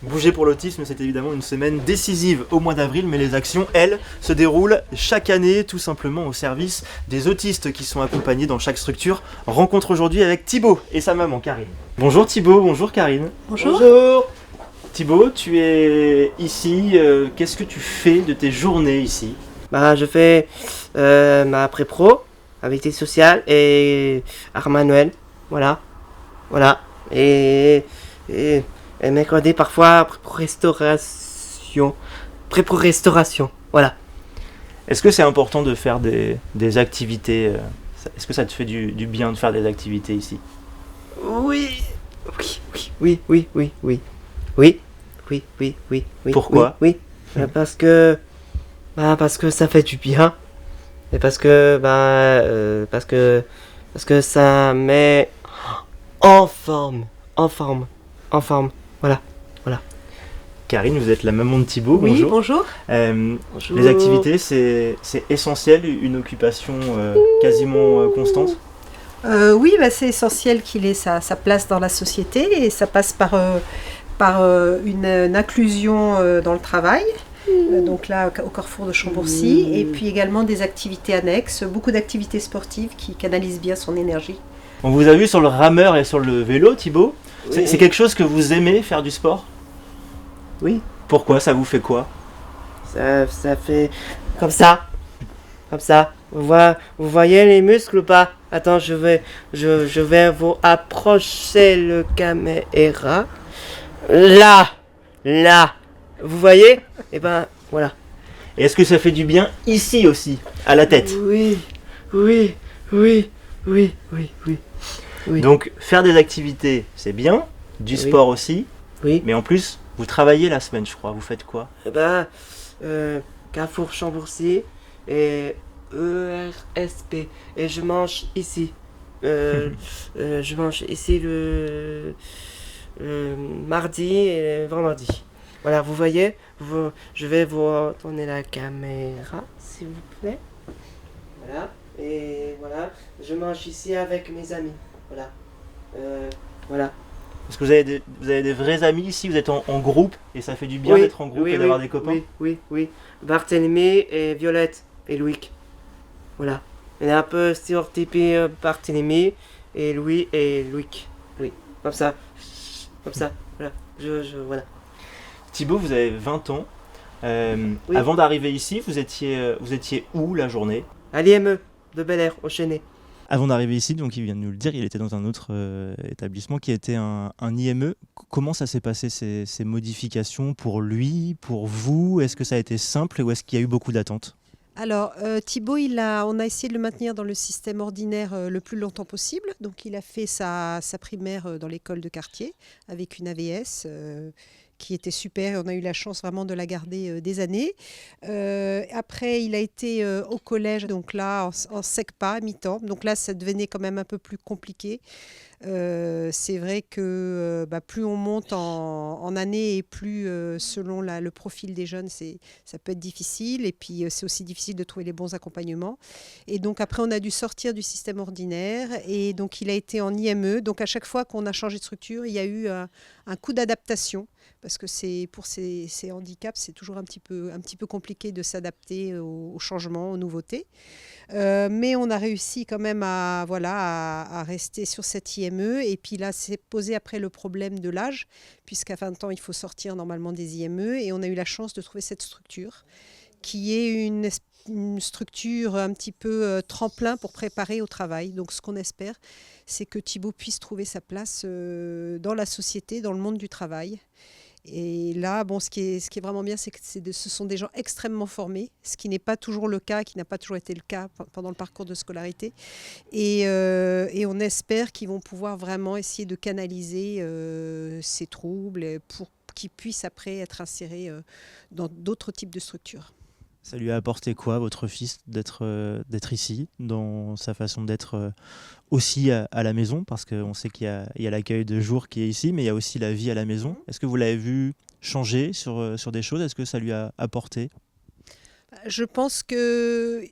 Bouger pour l'autisme, c'est évidemment une semaine décisive au mois d'avril, mais les actions, elles, se déroulent chaque année, tout simplement au service des autistes qui sont accompagnés dans chaque structure. Rencontre aujourd'hui avec Thibaut et sa maman Karine. Bonjour Thibaut, bonjour Karine. Bonjour. Bonjour. Thibaut, tu es ici, qu'est-ce que tu fais de tes journées ici? Je fais ma pré-pro, activité sociale et art manuel. Voilà. Et mercredi parfois pré-restauration. Pré-restauration. Voilà. Est-ce que c'est important de faire des activités est-ce que ça te fait du bien de faire des activités ici? Oui. Pourquoi? Oui. Parce que ça fait du bien. Et parce que ça met en forme. Voilà. Karine, vous êtes la maman de Thibaut, Oui, bonjour. bonjour. Bonjour. Les activités, c'est essentiel, une occupation quasiment constante? Oui, c'est essentiel qu'il ait sa place dans la société et ça passe par une inclusion dans le travail. Donc là, au Carrefour de Chambourcy, et puis également des activités annexes, beaucoup d'activités sportives qui canalisent bien son énergie. On vous a vu sur le rameur et sur le vélo, Thibaut. Oui. C'est quelque chose que vous aimez, faire du sport? Oui. Pourquoi? Ça vous fait quoi? Ça fait comme ça. Vous voyez les muscles ou pas? Attends, je vais vous approcher le caméra. Là. Vous voyez? Et voilà. Et est-ce que ça fait du bien ici aussi, à la tête? Oui. Donc faire des activités, c'est bien, du Oui. sport aussi, Oui. mais en plus, vous travaillez la semaine, je crois. Vous faites quoi? Carrefour Chambourcy et ERSP. Et je mange ici. Je mange ici le mardi et le vendredi. Voilà, vous voyez, je vais vous tourner la caméra, s'il vous plaît. Voilà, et voilà, je mange ici avec mes amis. Voilà. Est-ce que vous avez des vrais amis ici? Vous êtes en groupe et ça fait du bien d'être en groupe et d'avoir des copains? Oui. Barthélemy et Violette et Louis. Voilà. Il est un peu stéréotypé Barthélemy et Louis et Louis. Oui, comme ça. Voilà. Voilà. Thibaut, vous avez 20 ans. Oui. Avant d'arriver ici, vous étiez où la journée? À l'IME de Bel Air, au Chêne. Avant d'arriver ici, donc il vient de nous le dire, il était dans un autre établissement qui était un IME. Comment ça s'est passé ces modifications pour lui, pour vous? Est-ce que ça a été simple ou est-ce qu'il y a eu beaucoup d'attentes? Alors, Thibaut, on a essayé de le maintenir dans le système ordinaire le plus longtemps possible. Donc, il a fait sa primaire dans l'école de quartier avec une AVS qui était super. On a eu la chance vraiment de la garder des années. Après, il a été au collège, donc là, en SECPA, à mi-temps. Donc là, ça devenait quand même un peu plus compliqué. C'est vrai que plus on monte en année et plus selon le profil des jeunes, ça peut être difficile. Et puis c'est aussi difficile de trouver les bons accompagnements. Et donc après, on a dû sortir du système ordinaire. Et donc il a été en IME. Donc à chaque fois qu'on a changé de structure, il y a eu un coup d'adaptation. Parce que pour ces handicaps, c'est toujours un petit peu compliqué de s'adapter aux changements, aux nouveautés. Mais on a réussi quand même à rester sur cette IME. Et puis là, c'est posé après le problème de l'âge, puisqu'à 20 ans, il faut sortir normalement des IME. Et on a eu la chance de trouver cette structure, qui est une structure un petit peu tremplin pour préparer au travail. Donc ce qu'on espère, c'est que Thibaut puisse trouver sa place dans la société, dans le monde du travail. Et là, ce qui est vraiment bien, c'est que ce sont des gens extrêmement formés, ce qui n'est pas toujours le cas, qui n'a pas toujours été le cas pendant le parcours de scolarité. Et on espère qu'ils vont pouvoir vraiment essayer de canaliser ces troubles pour qu'ils puissent après être insérés dans d'autres types de structures. Ça lui a apporté quoi, votre fils, d'être ici, dans sa façon d'être aussi à la maison? Parce qu'on sait qu'il y a l'accueil de jour qui est ici, mais il y a aussi la vie à la maison. Est-ce que vous l'avez vu changer sur des choses? Est-ce que ça lui a apporté? Je pense que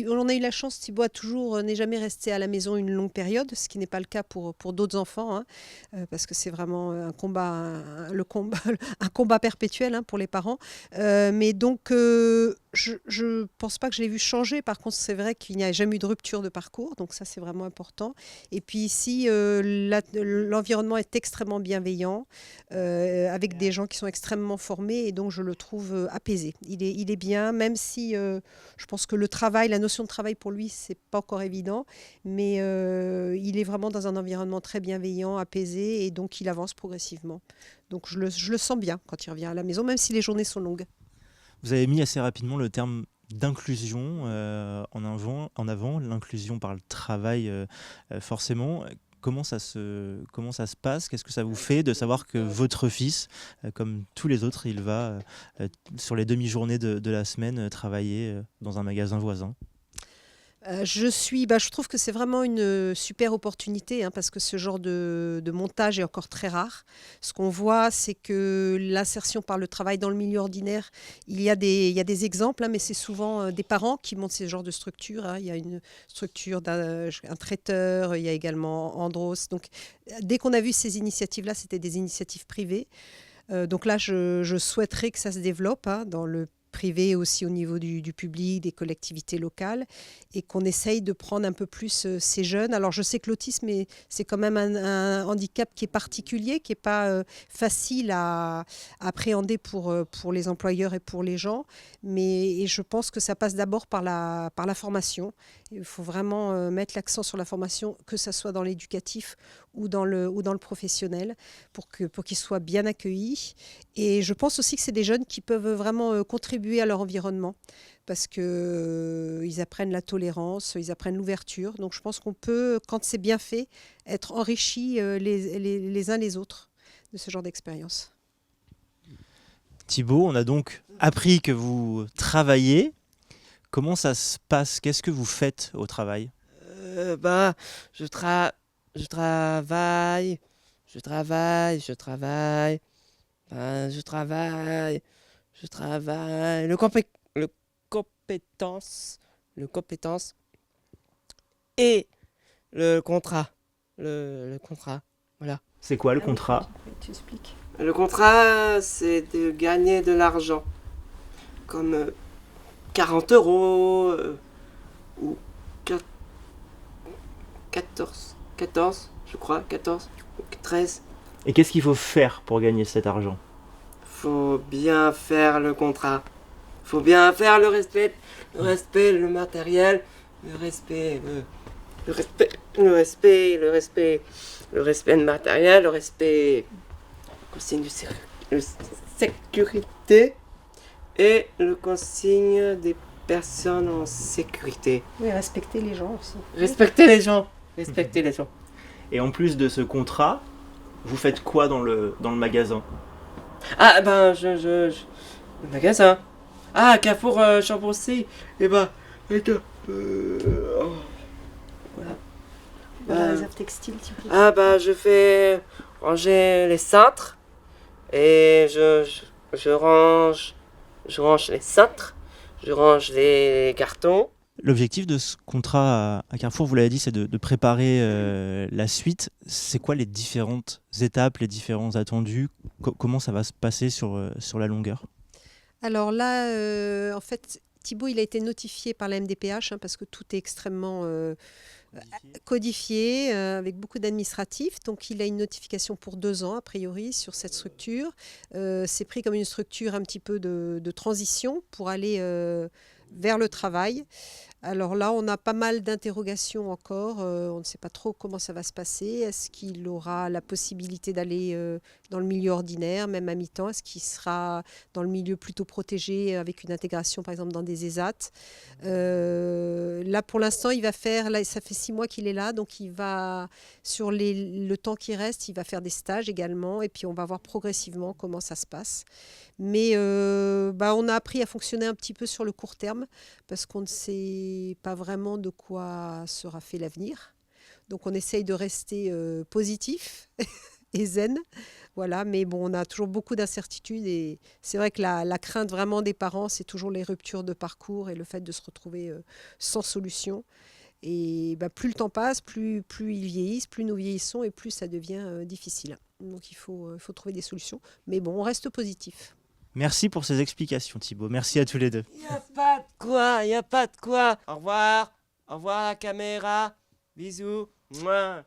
on a eu la chance, Thibaut a toujours n'est jamais resté à la maison une longue période, ce qui n'est pas le cas pour d'autres enfants, hein, parce que c'est vraiment un combat, le combat, un combat perpétuel, hein, pour les parents. Mais donc, je pense pas que je l'ai vu changer. Par contre, c'est vrai qu'il n'y a jamais eu de rupture de parcours, donc ça c'est vraiment important. Et puis ici, l'environnement est extrêmement bienveillant, avec des gens qui sont extrêmement formés, et donc je le trouve apaisé. Il est bien, même si je pense que le travail, la notion de travail pour lui, c'est pas encore évident, mais il est vraiment dans un environnement très bienveillant, apaisé, et donc il avance progressivement. Donc je le sens bien quand il revient à la maison, même si les journées sont longues. Vous avez mis assez rapidement le terme d'inclusion en avant, l'inclusion par le travail, forcément. Comment ça se passe? Qu'est-ce que ça vous fait de savoir que votre fils, comme tous les autres, il va sur les demi-journées de la semaine travailler dans un magasin voisin? Je trouve que c'est vraiment une super opportunité, hein, parce que ce genre de montage est encore très rare. Ce qu'on voit, c'est que l'insertion par le travail dans le milieu ordinaire, il y a des exemples, hein, mais c'est souvent des parents qui montent ce genre de structure, hein. Il y a une structure un traiteur, il y a également Andros. Donc, dès qu'on a vu ces initiatives-là, c'était des initiatives privées. Donc là, je souhaiterais que ça se développe, hein, dans le privé, aussi au niveau du public, des collectivités locales, et qu'on essaye de prendre un peu plus ces jeunes. Alors je sais que l'autisme, c'est quand même un handicap qui est particulier, qui n'est pas facile à appréhender pour les employeurs et pour les gens, et je pense que ça passe d'abord par la formation. Il faut vraiment mettre l'accent sur la formation, que ce soit dans l'éducatif ou dans le professionnel, pour qu'ils soient bien accueillis. Et je pense aussi que c'est des jeunes qui peuvent vraiment contribuer à leur environnement, parce qu'ils apprennent la tolérance, ils apprennent l'ouverture. Donc je pense qu'on peut, quand c'est bien fait, être enrichis les uns les autres de ce genre d'expérience. Thibaut, on a donc appris que vous travaillez. Comment ça se passe? Qu'est-ce que vous faites au travail? Bah, je travaille, je travaille, je travaille, je travaille, je travaille. Le compétence, le compétence et le contrat. Le contrat, voilà. C'est quoi le contrat? Tu expliques. Le contrat, c'est de gagner de l'argent. Comme 40 euros ou 14, je crois, 14 ou 13. Et qu'est-ce qu'il faut faire pour gagner cet argent? Faut bien faire le contrat. Faut bien faire le respect, le matériel, le respect de matériel, le respect consigne de sécurité et le consigne des personnes en sécurité. Oui, respecter les gens aussi. Respecter les gens. Respecter les gens. Et en plus de ce contrat, vous faites quoi dans le magasin? Ah ben le magasin. Ah, Carrefour Champossy. Et ben voilà. Dans la réserve textile, typique. Ah ben je fais ranger les cintres et je range les cintres, je range les cartons. L'objectif de ce contrat à Carrefour, vous l'avez dit, c'est de préparer la suite. C'est quoi les différentes étapes, les différents attendus? Comment ça va se passer sur la longueur? Alors là, en fait, Thibaut, il a été notifié par la MDPH, hein, parce que tout est extrêmement codifié, avec beaucoup d'administratifs. Donc il a une notification pour 2 ans, a priori, sur cette structure. C'est pris comme une structure un petit peu de transition pour aller vers le travail. Alors là, on a pas mal d'interrogations encore. On ne sait pas trop comment ça va se passer. Est-ce qu'il aura la possibilité d'aller dans le milieu ordinaire, même à mi-temps? Est-ce qu'il sera dans le milieu plutôt protégé, avec une intégration, par exemple, dans des ESAT? Là, pour l'instant, il va faire... Là, ça fait 6 mois qu'il est là, donc il va, sur le temps qui reste, il va faire des stages également. Et puis, on va voir progressivement comment ça se passe. Mais on a appris à fonctionner un petit peu sur le court terme, parce qu'on ne sait pas vraiment de quoi sera fait l'avenir. Donc on essaye de rester positif et zen Voilà, mais bon, on a toujours beaucoup d'incertitudes et c'est vrai que la crainte vraiment des parents, c'est toujours les ruptures de parcours et le fait de se retrouver sans solution. Et plus le temps passe, plus ils vieillissent, plus nous vieillissons et plus ça devient difficile. Donc il faut trouver des solutions. Mais bon, on reste positif. Merci pour ces explications, Thibaut. Merci à tous les deux. Y a pas de quoi, y a pas de quoi. Au revoir la caméra. Bisous. Mouah.